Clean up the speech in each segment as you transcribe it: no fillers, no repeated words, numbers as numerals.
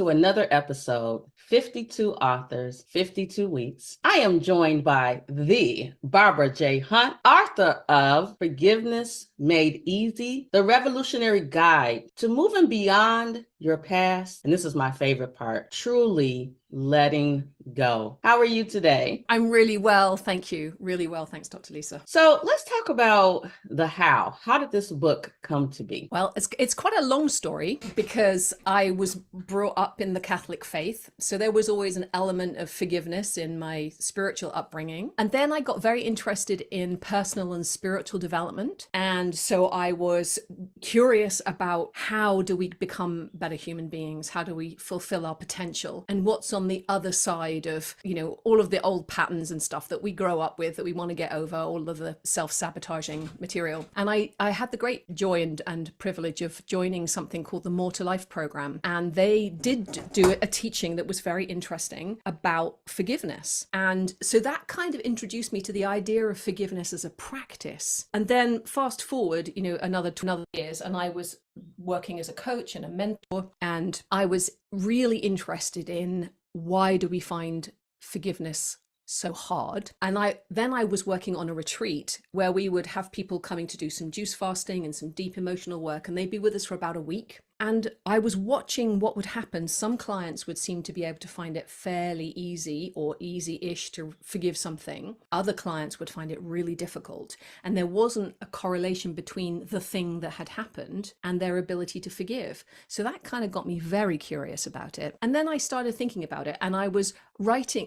to another episode, 52 Authors, 52 Weeks. I am joined by the Barbara J. Hunt, author of Forgiveness Made Easy, The Revolutionary Guide to Moving Beyond Your Past. And this is my favorite part, truly letting go. How are you today? I'm really well, thank you. Really well, thanks, Dr. Lisa. So let's talk about the how. How did this book come to be? Well, it's quite a long story because I was brought up in the Catholic faith. So there was always an element of forgiveness in my spiritual upbringing. And then I got very interested in personal and spiritual development. And so I was curious about how do we become better human beings? How do we fulfill our potential? And what's on the other side of, all of the old patterns and stuff that we grow up with that we want to get over, all of the self-sabotaging material. And I had the great joy and privilege of joining something called the More to Life program. And they did do a teaching that was very interesting about forgiveness. And so that kind of introduced me to the idea of forgiveness as a practice. And then fast forward, another years, and I was working as a coach and a mentor, and I was really interested in why do we find forgiveness so hard. And I was working on a retreat where we would have people coming to do some juice fasting and some deep emotional work, and they'd be with us for about a week. And I was watching what would happen. Some clients would seem to be able to find it fairly easy or easy-ish to forgive something. Other clients would find it really difficult. And there wasn't a correlation between the thing that had happened and their ability to forgive. So that kind of got me very curious about it. And then I started thinking about it, and I was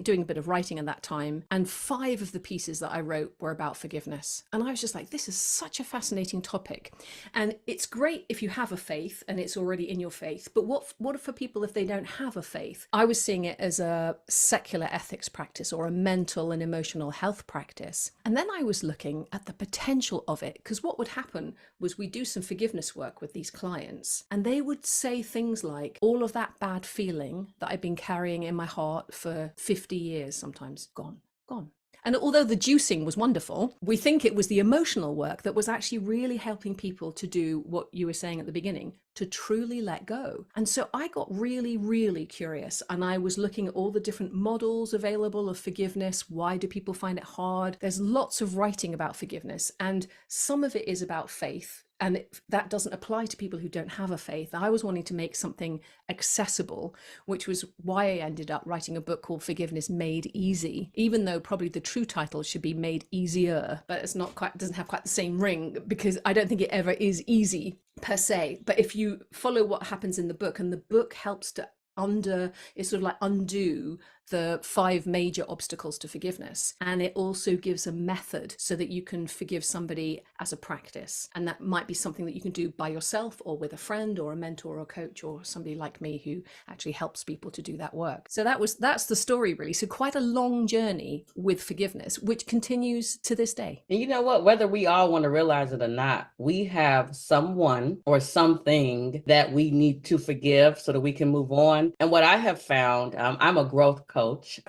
doing a bit of writing at that time. And 5 of the pieces that I wrote were about forgiveness. And I was just like, this is such a fascinating topic. And it's great if you have a faith and it's already in your faith, but what for people if they don't have a faith? I was seeing it as a secular ethics practice or a mental and emotional health practice. And then I was looking at the potential of it, because what would happen was we do some forgiveness work with these clients, and they would say things like, all of that bad feeling that I've been carrying in my heart for 50 years, sometimes gone. And although the juicing was wonderful, we think it was the emotional work that was actually really helping people to do what you were saying at the beginning, to truly let go. And so I got really, really curious, and I was looking at all the different models available of forgiveness. Why do people find it hard? There's lots of writing about forgiveness, and some of it is about faith. And that doesn't apply to people who don't have a faith. I was wanting to make something accessible, which was why I ended up writing a book called Forgiveness Made Easy, even though probably the true title should be Made Easier, but doesn't have quite the same ring, because I don't think it ever is easy per se. But if you follow what happens in the book, and the book helps to undo the 5 major obstacles to forgiveness. And it also gives a method so that you can forgive somebody as a practice. And that might be something that you can do by yourself or with a friend or a mentor or a coach or somebody like me who actually helps people to do that work. So that's the story, really. So quite a long journey with forgiveness, which continues to this day. And you know what? Whether we all want to realize it or not, we have someone or something that we need to forgive so that we can move on. And what I have found, I'm a growth coach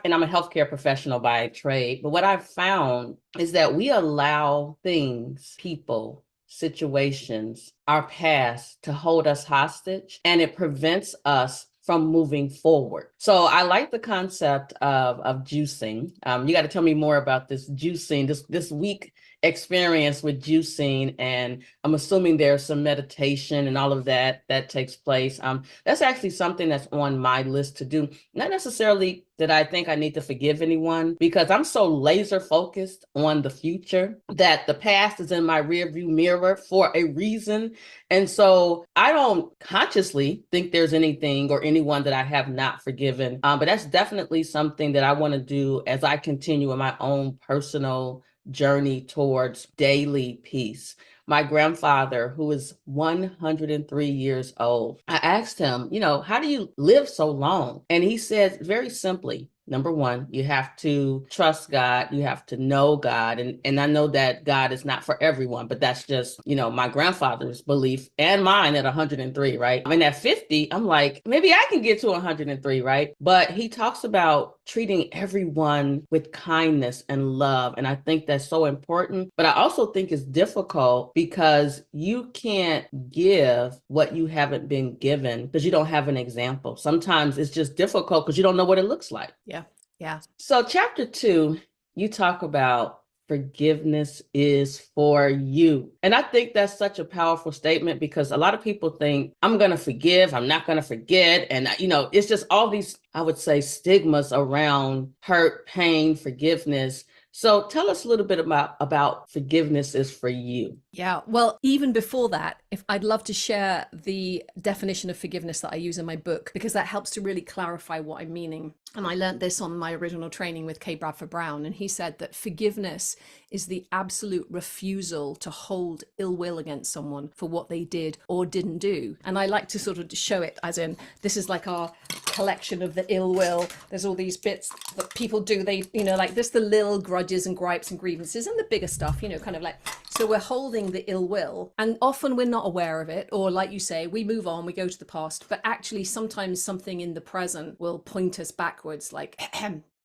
and I'm a healthcare professional by trade. But what I've found is that we allow things, people, situations, our past to hold us hostage, and it prevents us from moving forward. So I like the concept of juicing. You got to tell me more about this juicing, this week experience with juicing, and I'm assuming there's some meditation and all of that takes place. That's actually something that's on my list to do. Not necessarily that I think I need to forgive anyone, because I'm so laser focused on the future that the past is in my rearview mirror for a reason. And so I don't consciously think there's anything or anyone that I have not forgiven. But that's definitely something that I want to do as I continue in my own personal journey towards daily peace. My grandfather, who is 103 years old, I asked him, how do you live so long? And he said very simply, Number one, you have to trust God. You have to know God. And I know that God is not for everyone, but that's just, my grandfather's belief and mine at 103, right? And at 50, I'm like, maybe I can get to 103, right? But he talks about treating everyone with kindness and love. And I think that's so important. But I also think it's difficult because you can't give what you haven't been given because you don't have an example. Sometimes it's just difficult because you don't know what it looks like. Yeah. Yeah. So chapter 2, you talk about forgiveness is for you. And I think that's such a powerful statement because a lot of people think I'm going to forgive, I'm not going to forget. And, it's just all these, I would say, stigmas around hurt, pain, forgiveness. So tell us a little bit about forgiveness is for you. Yeah, well, even before that, if I'd love to share the definition of forgiveness that I use in my book, because that helps to really clarify what I'm meaning. And I learned this on my original training with K. Bradford Brown. And he said that forgiveness is the absolute refusal to hold ill will against someone for what they did or didn't do. And I like to sort of show it as in, this is like our collection of the ill will. There's all these bits that people do. They, like this, the little grudges and gripes and grievances and the bigger stuff, kind of like, so we're holding the ill will, and often we're not aware of it, or like you say, we move on, we go to the past, but actually sometimes something in the present will point us backwards, like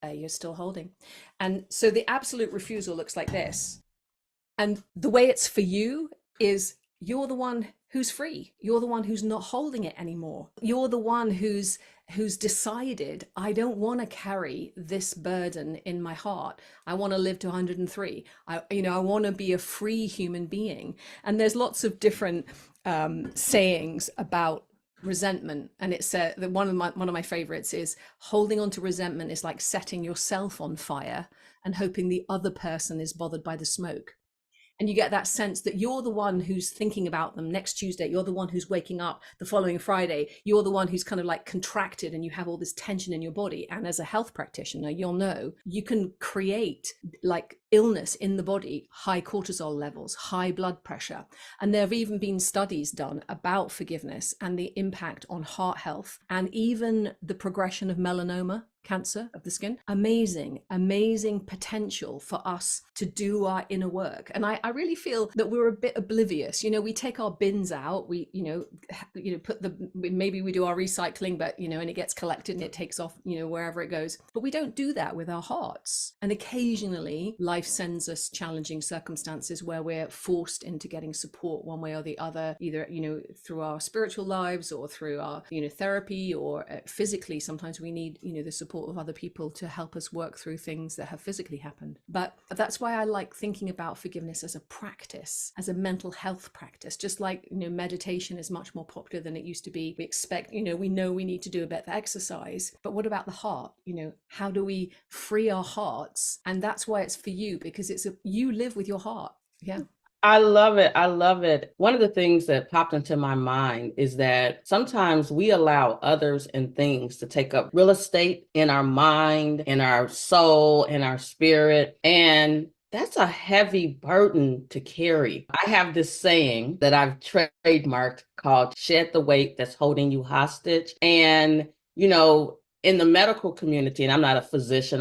you're still holding. And so the absolute refusal looks like this, and the way it's for you is you're the one who's free, you're the one who's not holding it anymore, you're the one who's decided, I don't want to carry this burden in my heart. I want to live to 103. I want to be a free human being. And there's lots of different sayings about resentment. And it said that one of my favorites is holding on to resentment is like setting yourself on fire and hoping the other person is bothered by the smoke. And you get that sense that you're the one who's thinking about them next Tuesday. You're the one who's waking up the following Friday. You're the one who's kind of like contracted and you have all this tension in your body. And as a health practitioner, you'll know you can create like illness in the body, high cortisol levels, high blood pressure. And there have even been studies done about forgiveness and the impact on heart health and even the progression of melanoma, cancer of the skin. Amazing potential for us to do our inner work. And I really feel that we're a bit oblivious. We take our bins out, we put maybe we do our recycling, but and it gets collected and it takes off wherever it goes, but we don't do that with our hearts. And occasionally life sends us challenging circumstances where we're forced into getting support one way or the other, either through our spiritual lives or through our therapy, or physically sometimes we need the support of other people to help us work through things that have physically happened. But that's why I like thinking about forgiveness as a practice, as a mental health practice. Just like meditation is much more popular than it used to be. We expect we know we need to do a bit of exercise, but what about the heart? How do we free our hearts? And that's why it's for you, because you live with your heart. Yeah. I love it. I love it. One of the things that popped into my mind is that sometimes we allow others and things to take up real estate in our mind, in our soul, in our spirit. And that's a heavy burden to carry. I have this saying that I've trademarked called shed the weight that's holding you hostage. And, in the medical community, and I'm not a physician,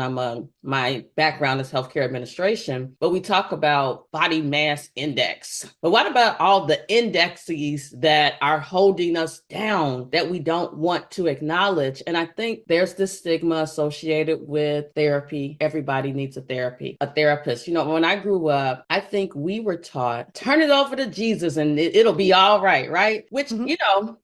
my background is healthcare administration, but we talk about body mass index. But what about all the indexes that are holding us down that we don't want to acknowledge? And I think there's this stigma associated with therapy. Everybody needs a therapist. When I grew up, I think we were taught, turn it over to Jesus and it'll be all right, right? Which,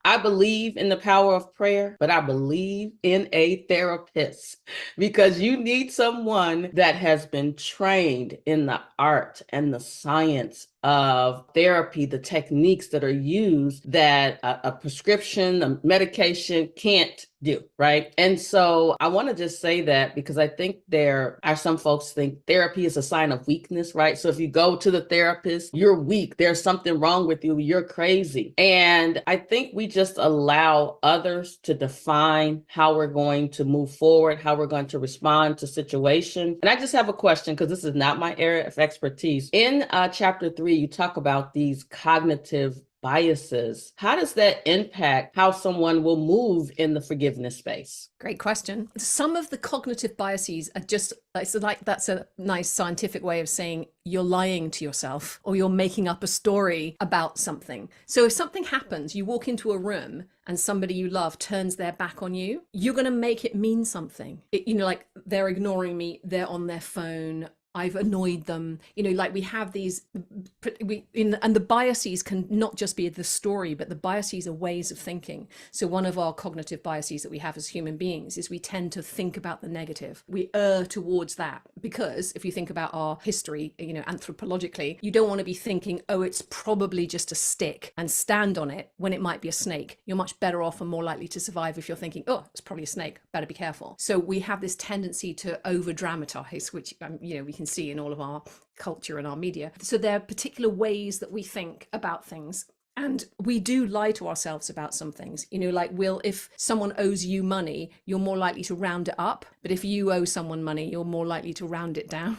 I believe in the power of prayer, but I believe in a therapist, because you need someone that has been trained in the art and the science of therapy, the techniques that are used that a prescription, a medication can't do, right? And so I want to just say that because I think there are some folks think therapy is a sign of weakness, right? So if you go to the therapist, you're weak. There's something wrong with you. You're crazy. And I think we just allow others to define how we're going to move forward, how we're going to respond to situation. And I just have a question, because this is not my area of expertise. In chapter 3, you talk about these cognitive biases, how does that impact how someone will move in the forgiveness space? Great question. Some of the cognitive biases are just, it's like that's a nice scientific way of saying you're lying to yourself or you're making up a story about something. So if something happens, you walk into a room and somebody you love turns their back on you, you're going to make it mean something. Like they're ignoring me, they're on their phone, I've annoyed them, like we have these, and the biases can not just be the story, but the biases are ways of thinking. So one of our cognitive biases that we have as human beings is we tend to think about the negative. We err towards that because if you think about our history, anthropologically, you don't want to be thinking, oh, it's probably just a stick and stand on it when it might be a snake. You're much better off and more likely to survive if you're thinking, oh, it's probably a snake, better be careful. So we have this tendency to over dramatize, which, we can see in all of our culture and our media. So there are particular ways that we think about things. And we do lie to ourselves about some things, if someone owes you money, you're more likely to round it up. But if you owe someone money, you're more likely to round it down.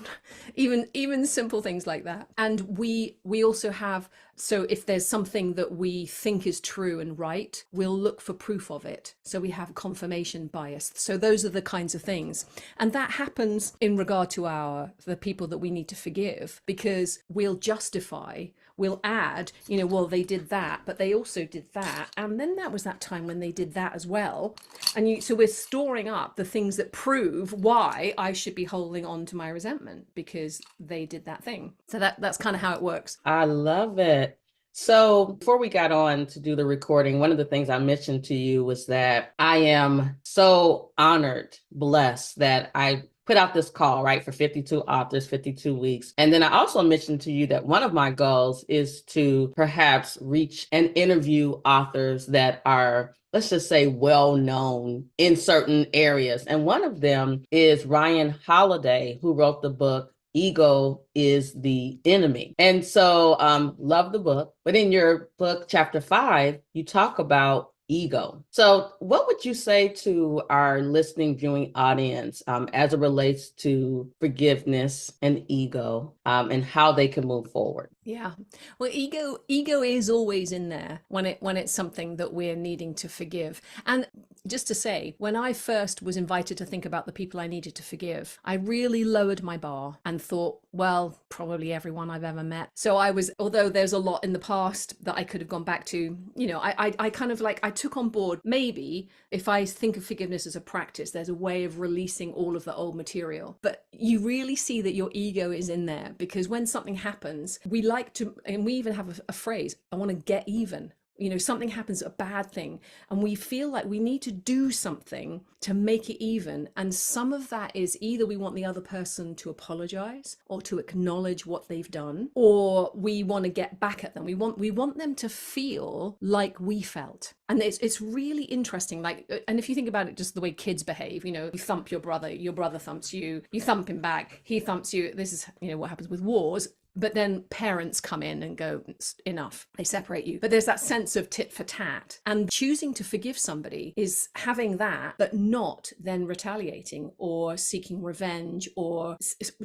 even simple things like that. And we also have, so if there's something that we think is true and right, we'll look for proof of it. So we have confirmation bias. So those are the kinds of things. And that happens in regard to the people that we need to forgive, because we'll justify, we'll add, well, they did that, but they also did that. And then that was that time when they did that as well. And so we're storing up the things that prove why I should be holding on to my resentment because they did that thing. So that's kind of how it works. I love it. So before we got on to do the recording, one of the things I mentioned to you was that I am so honored, blessed that I put out this call, right, for 52 authors, 52 weeks. And then I also mentioned to you that one of my goals is to perhaps reach and interview authors that are, let's just say, well-known in certain areas. And one of them is Ryan Holiday, who wrote the book, Ego is the Enemy. And so love the book. But in your book, chapter 5, you talk about ego. So what would you say to our listening, viewing audience as it relates to forgiveness and ego and how they can move forward? Yeah. Well, ego is always in there when it's something that we're needing to forgive. And just to say, when I first was invited to think about the people I needed to forgive, I really lowered my bar and thought, well, probably everyone I've ever met. So although there's a lot in the past that I could have gone back to, I kind of I took on board, maybe if I think of forgiveness as a practice, there's a way of releasing all of the old material. But you really see that your ego is in there, because when something happens, we like to, and we even have a phrase, I want to get even. Something happens, a bad thing, and we feel like we need to do something to make it even. And some of that is either we want the other person to apologize or to acknowledge what they've done, or we want to get back at them. We want them to feel like we felt. And it's really interesting. And if you think about it, just the way kids behave, you thump your brother thumps you, you thump him back, he thumps you. This is, what happens with wars. But then parents come in and go, enough, they separate you. But there's that sense of tit for tat. And choosing to forgive somebody is having that, but not then retaliating or seeking revenge or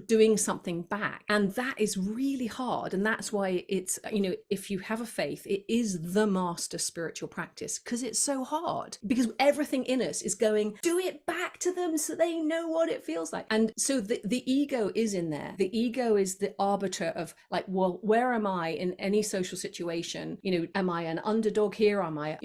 doing something back. And that is really hard. And that's why it's, if you have a faith, it is the master spiritual practice, because it's so hard, because everything in us is going, do it back to them so they know what it feels like. And so the ego is in there. The ego is the arbiter of well, where am I in any social situation? Am I an underdog here? Am I,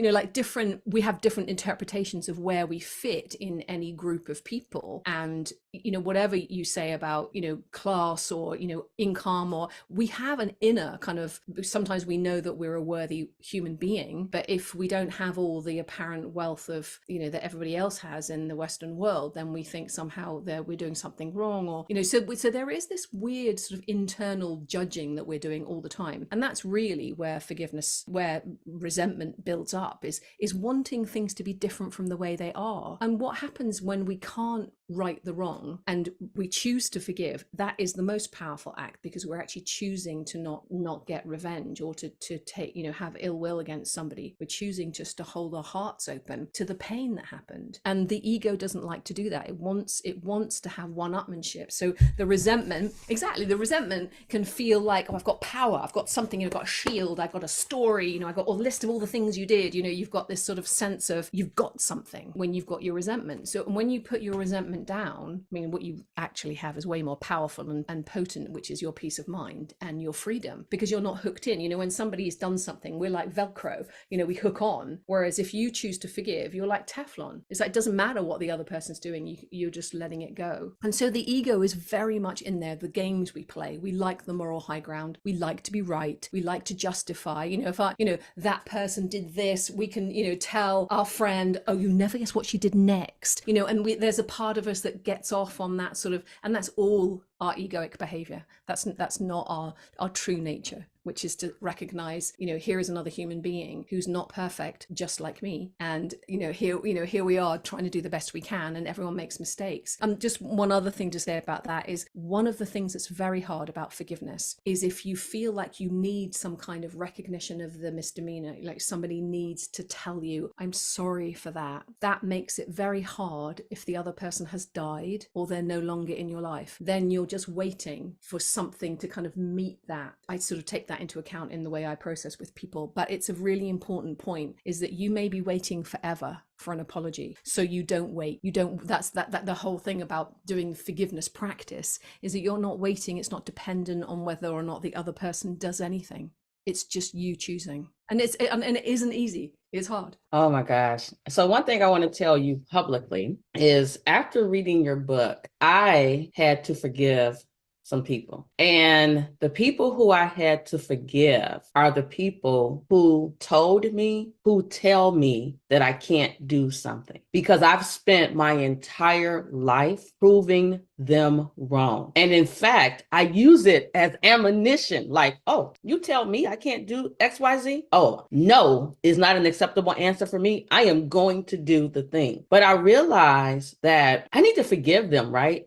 we have different interpretations of where we fit in any group of people. And, whatever you say about, class or, income, or we have an inner kind of, sometimes we know that we're a worthy human being, but if we don't have all the apparent wealth of, that everybody else has in the Western world, then we think somehow that we're doing something wrong, or, so there is this weird sort of internal judging that we're doing all the time. And that's really where forgiveness, where resentment builds up, is wanting things to be different from the way they are. And what happens when we can't right the wrong and we choose to forgive, that is the most powerful act, because we're actually choosing to not get revenge or to take, have ill will against somebody. We're choosing just to hold our hearts open to the pain that happened. And the ego doesn't like to do that. It wants to have one-upmanship. So the resentment can feel like, oh, I've got power, I've got something, I've got a shield, I've got a story, I've got a list of all the things you did. You've got this sort of sense of you've got something when you've got your resentment. So when you put your resentment down, what you actually have is way more powerful and potent, which is your peace of mind and your freedom, because you're not hooked in. When somebody's done something, we're like Velcro, we hook on. Whereas if you choose to forgive, you're like Teflon. It's like, it doesn't matter what the other person's doing, you're just letting it go. And so the ego is very much in there. The games we play, we like the moral high ground, we like to be right, we like to justify. If that person did this, we can tell our friend, oh, you never guess what she did next. And there's a part of us that gets off on that sort of, and that's all our egoic behavior. That's not our true nature, which is to recognize, here is another human being who's not perfect, just like me. And, here we are trying to do the best we can, and everyone makes mistakes. Just one other thing to say about that is, one of the things that's very hard about forgiveness is if you feel like you need some kind of recognition of the misdemeanor, like somebody needs to tell you, I'm sorry for that. That makes it very hard if the other person has died or they're no longer in your life. Then you're just waiting for something to kind of meet that. I sort of take that into account in the way I process with people, but it's a really important point, is that you may be waiting forever for an apology. So you don't wait. That's the whole thing about doing forgiveness practice, is that you're not waiting. It's not dependent on whether or not the other person does anything. It's just you choosing. And it isn't easy. It's hard. Oh my gosh. So one thing I want to tell you publicly is, after reading your book, I had to forgive some people. And the people who I had to forgive are the people who told me, who tell me that I can't do something, because I've spent my entire life proving them wrong. And in fact, I use it as ammunition, like, oh, you tell me I can't do XYZ? Oh, no is not an acceptable answer for me. I am going to do the thing. But I realized that I need to forgive them, right?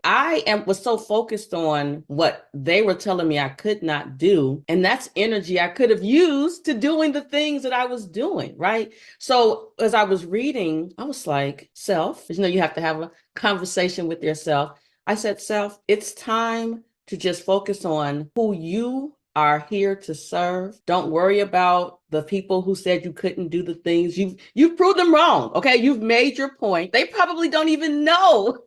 Was so focused on what they were telling me I could not do. And that's energy I could have used to doing the things that I was doing, right? So as I was reading, I was like, self, you have to have a conversation with yourself. I said, self, it's time to just focus on who you are here to serve. Don't worry about the people who said you couldn't do the things. You've proved them wrong. Okay. You've made your point. They probably don't even know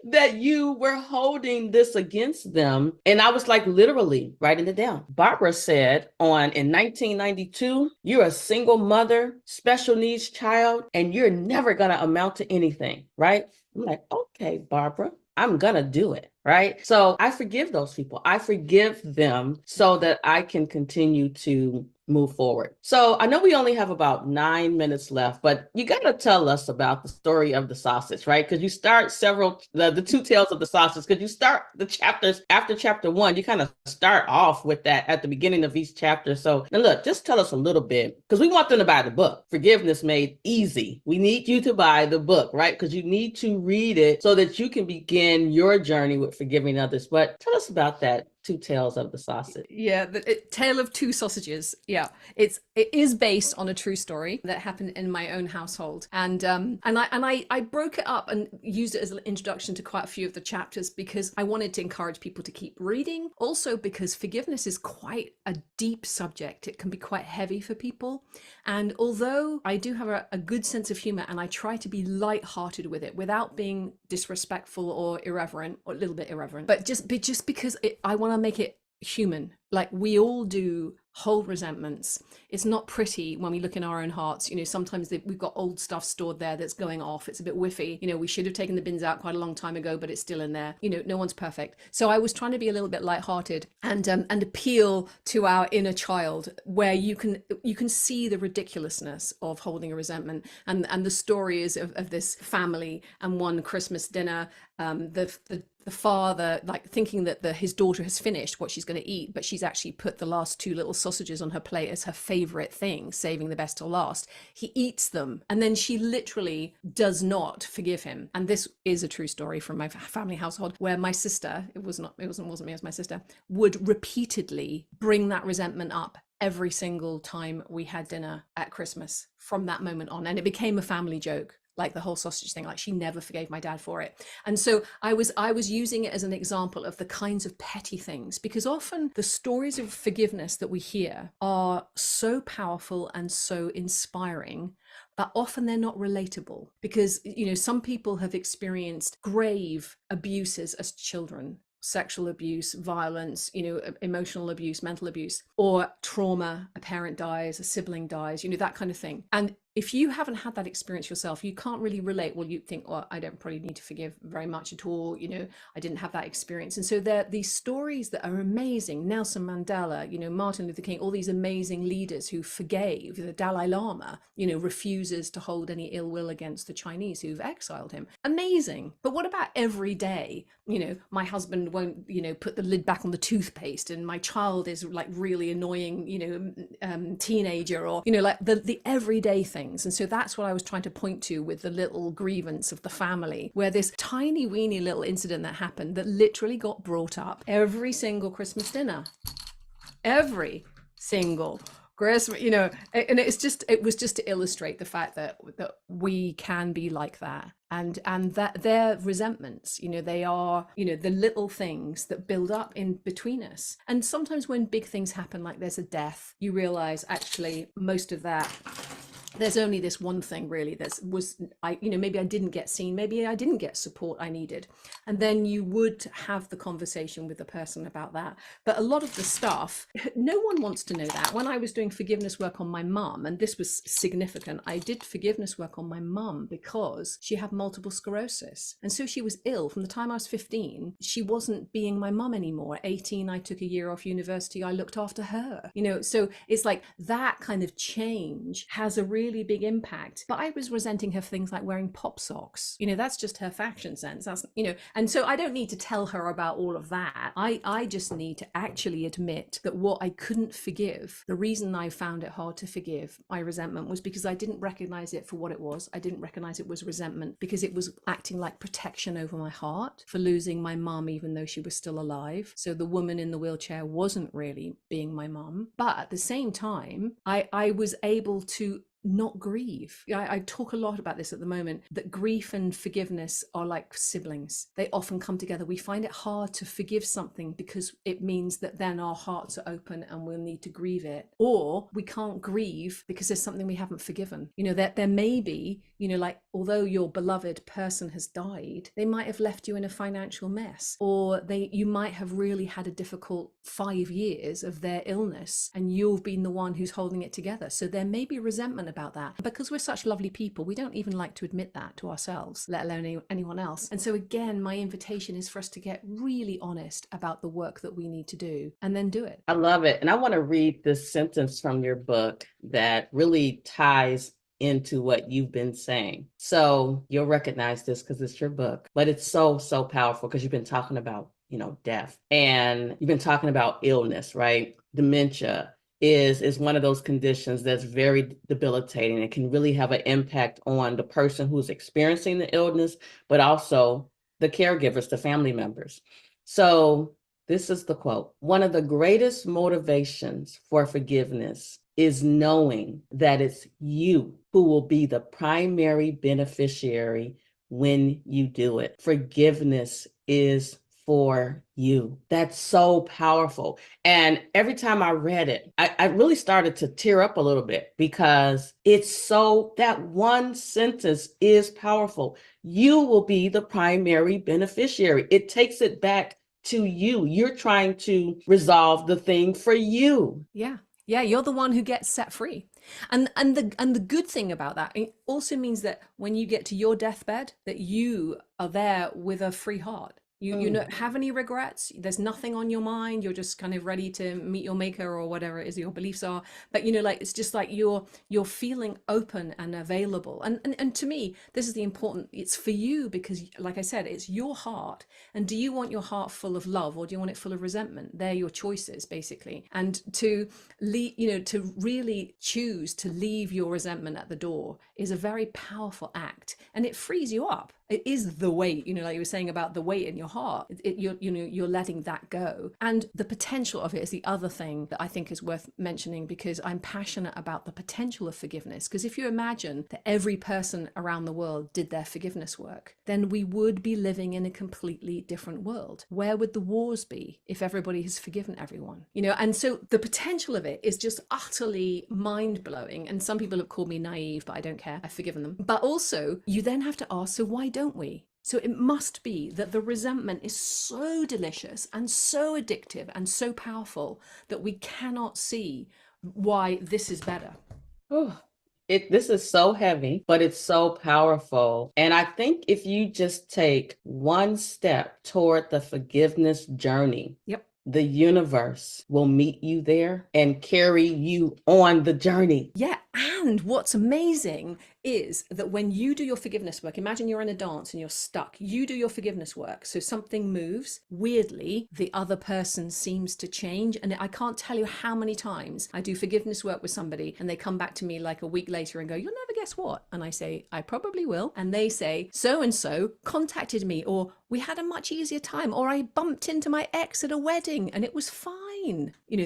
that you were holding this against them. And I was like, literally writing it down. Barbara said in 1992, you're a single mother, special needs child, and you're never going to amount to anything, right? I'm like, okay, Barbara, I'm going to do it. Right. So I forgive those people. I forgive them so that I can continue to move forward. So I know we only have about 9 minutes left, but you got to tell us about the story of the sausage, right? Because you start the two tales of the sausage, because you start the chapters after chapter 1, you kind of start off with that at the beginning of each chapter. So now look, just tell us a little bit, because we want them to buy the book, Forgiveness Made Easy. We need you to buy the book, right? Because you need to read it so that you can begin your journey with forgiving others. But tell us about that. Two tales of the sausage. Yeah, tale of two sausages. Yeah, it is based on a true story that happened in my own household, and I broke it up and used it as an introduction to quite a few of the chapters, because I wanted to encourage people to keep reading. Also, because forgiveness is quite a deep subject, it can be quite heavy for people. And although I do have a good sense of humor, and I try to be light-hearted with it without being disrespectful or irreverent, or a little bit irreverent, but just because I want to make it human. Like, we all do hold resentments. It's not pretty when we look in our own hearts. Sometimes we've got old stuff stored there that's going off. It's a bit whiffy. We should have taken the bins out quite a long time ago, but it's still in there. No one's perfect. So I was trying to be a little bit lighthearted and appeal to our inner child, where you can see the ridiculousness of holding a resentment. And the story is of this family, and one Christmas dinner, the father, like, thinking that his daughter has finished what she's going to eat, but she's actually put the last two little sausages on her plate as her favorite thing, saving the best till last. He eats them, and then she literally does not forgive him. And this is a true story from my family household, where my sister, it wasn't me, it was my sister, would repeatedly bring that resentment up every single time we had dinner at Christmas from that moment on. And it became a family joke, like the whole sausage thing, like she never forgave my dad for it. And so I was using it as an example of the kinds of petty things, because often the stories of forgiveness that we hear are so powerful and so inspiring, but often they're not relatable, because, you know, some people have experienced grave abuses as children, sexual abuse, violence, you know, emotional abuse, mental abuse, or trauma, a parent dies, a sibling dies, you know, that kind of thing. And if you haven't had that experience yourself, you can't really relate. Well, you think, well, I don't probably need to forgive very much at all. You know, I didn't have that experience. And so there are these stories that are amazing. Nelson Mandela, you know, Martin Luther King, all these amazing leaders who forgave. The Dalai Lama, you know, refuses to hold any ill will against the Chinese who've exiled him. Amazing. But what about every day? You know, my husband won't, you know, put the lid back on the toothpaste, and my child is like really annoying, you know, teenager, or, you know, like the everyday thing. And so that's what I was trying to point to with the little grievance of the family, where this tiny weeny little incident that happened that literally got brought up every single Christmas dinner, every single Christmas, you know, and it was just to illustrate the fact that we can be like that, and that their resentments, you know, they are, you know, the little things that build up in between us. And sometimes when big things happen, like there's a death, you realize actually most of that, there's only this one thing really you know, maybe I didn't get seen, maybe I didn't get support I needed. And then you would have the conversation with the person about that. But a lot of the stuff, no one wants to know that. When I was doing forgiveness work on my mum, and this was significant, I did forgiveness work on my mum because she had multiple sclerosis. And so she was ill from the time I was 15. She wasn't being my mum anymore. At 18, I took a year off university. I looked after her, you know, so it's like that kind of change has a really big impact. But I was resenting her for things like wearing pop socks. You know, that's just her fashion sense. That's, you know, and so I don't need to tell her about all of that. I just need to actually admit that what I couldn't forgive, the reason I found it hard to forgive my resentment, was because I didn't recognize it for what it was. I didn't recognize it was resentment because it was acting like protection over my heart for losing my mum, even though she was still alive. So the woman in the wheelchair wasn't really being my mum. But at the same time, I was able to not grieve. I talk a lot about this at the moment, that grief and forgiveness are like siblings. They often come together. We find it hard to forgive something because it means that then our hearts are open and we'll need to grieve it. Or we can't grieve because there's something we haven't forgiven. You know, that there may be, you know, like, although your beloved person has died, they might have left you in a financial mess, or you might have really had a difficult 5 years of their illness and you've been the one who's holding it together. So there may be resentment about that. Because we're such lovely people, we don't even like to admit that to ourselves, let alone anyone else. And so again, my invitation is for us to get really honest about the work that we need to do and then do it. I love it. And I want to read this sentence from your book that really ties into what you've been saying. So you'll recognize this because it's your book, but it's so, so powerful because you've been talking about, you know, death, and you've been talking about illness, right? Dementia is one of those conditions that's very debilitating. It can really have an impact on the person who's experiencing the illness, but also the caregivers, the family members. So this is the quote: "One of the greatest motivations for forgiveness is knowing that it's you who will be the primary beneficiary when you do it. Forgiveness is for you." That's so powerful. And every time I read it, I really started to tear up a little bit because it's so, that one sentence is powerful. You will be the primary beneficiary. It takes it back to you. You're trying to resolve the thing for you. Yeah, you're the one who gets set free. And the good thing about that, it also means that when you get to your deathbed, that you are there with a free heart. You Mm. don't have any regrets. There's nothing on your mind. You're just kind of ready to meet your maker or whatever it is your beliefs are. But like it's just like you're feeling open and available. And to me, this is the important. It's for you because, like I said, it's your heart. And do you want your heart full of love or do you want it full of resentment? They're your choices, basically. And to to really choose to leave your resentment at the door is a very powerful act, and it frees you up. It is the weight, like you were saying about the weight in your heart. You're letting that go, and the potential of it is the other thing that I think is worth mentioning, because I'm passionate about the potential of forgiveness. Because if you imagine that every person around the world did their forgiveness work, then we would be living in a completely different world. Where would the wars be if everybody has forgiven everyone? And so the potential of it is just utterly mind-blowing. And some people have called me naive, but I don't care. I've forgiven them. But also, you then have to ask, so why don't we? So it must be that the resentment is so delicious and so addictive and so powerful that we cannot see why this is better. Oh, this is so heavy, but it's so powerful. And I think if you just take one step toward the forgiveness journey, Yep. the universe will meet you there and carry you on the journey. Yeah. And what's amazing is that when you do your forgiveness work, imagine you're in a dance and you're stuck. You do your forgiveness work. So something moves. Weirdly, the other person seems to change. And I can't tell you how many times I do forgiveness work with somebody and they come back to me like a week later and go, "You'll never guess what." And I say, "I probably will." And they say, "So and so contacted me," or "We had a much easier time," or "I bumped into my ex at a wedding and it was fine."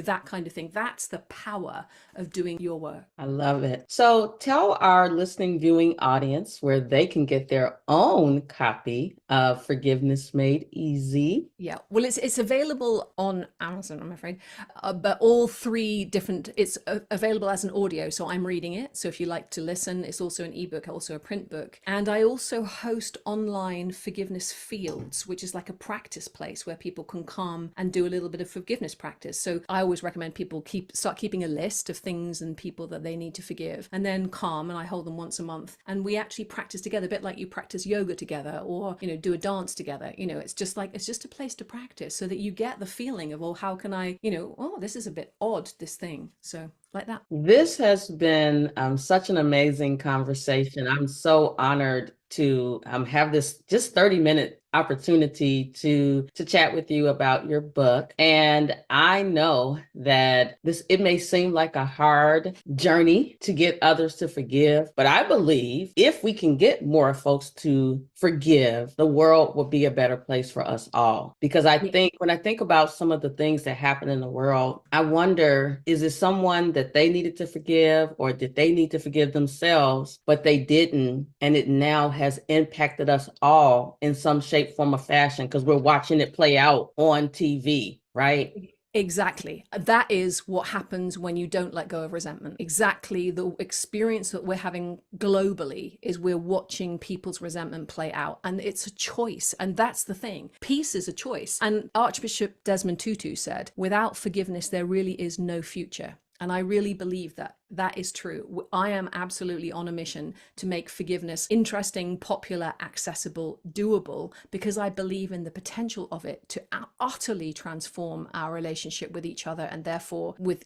That kind of thing. That's the power of doing your work. I love it. So tell our listening viewing audience where they can get their own copy of Forgiveness Made Easy. Yeah, well, it's available on Amazon, I'm afraid, but all three different. It's available as an audio, so I'm reading it. So if you like to listen, it's also an ebook, also a print book, and I also host online forgiveness fields, which is like a practice place where people can come and do a little bit of forgiveness practice. So I always recommend people start keeping a list of things and people that they need to forgive, and then come, and I hold them once a month, and we actually practice together, a bit like you practice yoga together, or do a dance together. It's just a place to practice, so that you get the feeling of, oh, how can I, oh, this is a bit odd, this thing. So like that. This has been such an amazing conversation. I'm so honored to have this just 30-minute opportunity to chat with you about your book. And I know that it may seem like a hard journey to get others to forgive, but I believe if we can get more folks to forgive, the world will be a better place for us all. Because I think when I think about some of the things that happen in the world, I wonder, is it someone that they needed to forgive, or did they need to forgive themselves, but they didn't, and it now has impacted us all in some shape, form, or fashion because we're watching it play out on TV, right? Exactly. That is what happens when you don't let go of resentment. Exactly. The experience that we're having globally is we're watching people's resentment play out, and it's a choice. And that's the thing. Peace is a choice. And Archbishop Desmond Tutu said, "Without forgiveness, there really is no future." And I really believe that is true. I am absolutely on a mission to make forgiveness interesting, popular, accessible, doable, because I believe in the potential of it to utterly transform our relationship with each other, and therefore with,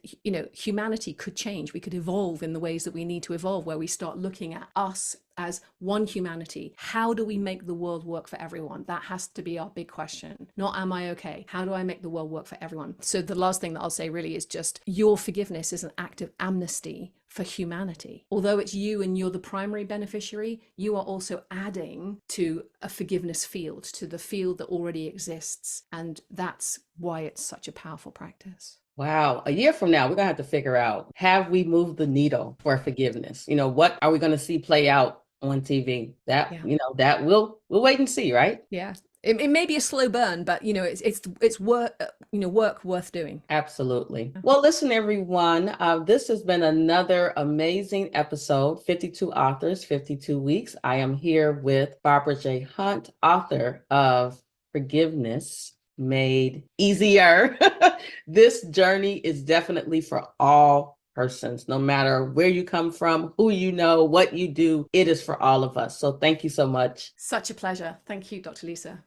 humanity could change. We could evolve in the ways that we need to evolve, where we start looking at us as one humanity. How do we make the world work for everyone? That has to be our big question. Not, am I okay? How do I make the world work for everyone? So the last thing that I'll say really is just, your forgiveness is an act of amnesty for humanity. Although it's you and you're the primary beneficiary, you are also adding to a forgiveness field, to the field that already exists. And that's why it's such a powerful practice. Wow. A year from now, we're going to have to figure out, have we moved the needle for forgiveness? What are we going to see play out on TV? That we'll wait and see, right? Yeah. It may be a slow burn, but it's work, work worth doing. Absolutely. Well, listen, everyone, this has been another amazing episode, 52 Authors, 52 Weeks. I am here with Barbara J. Hunt, author of Forgiveness Made Easier. This journey is definitely for all persons, no matter where you come from, who you know, what you do, it is for all of us. So thank you so much. Such a pleasure. Thank you, Dr. Lisa.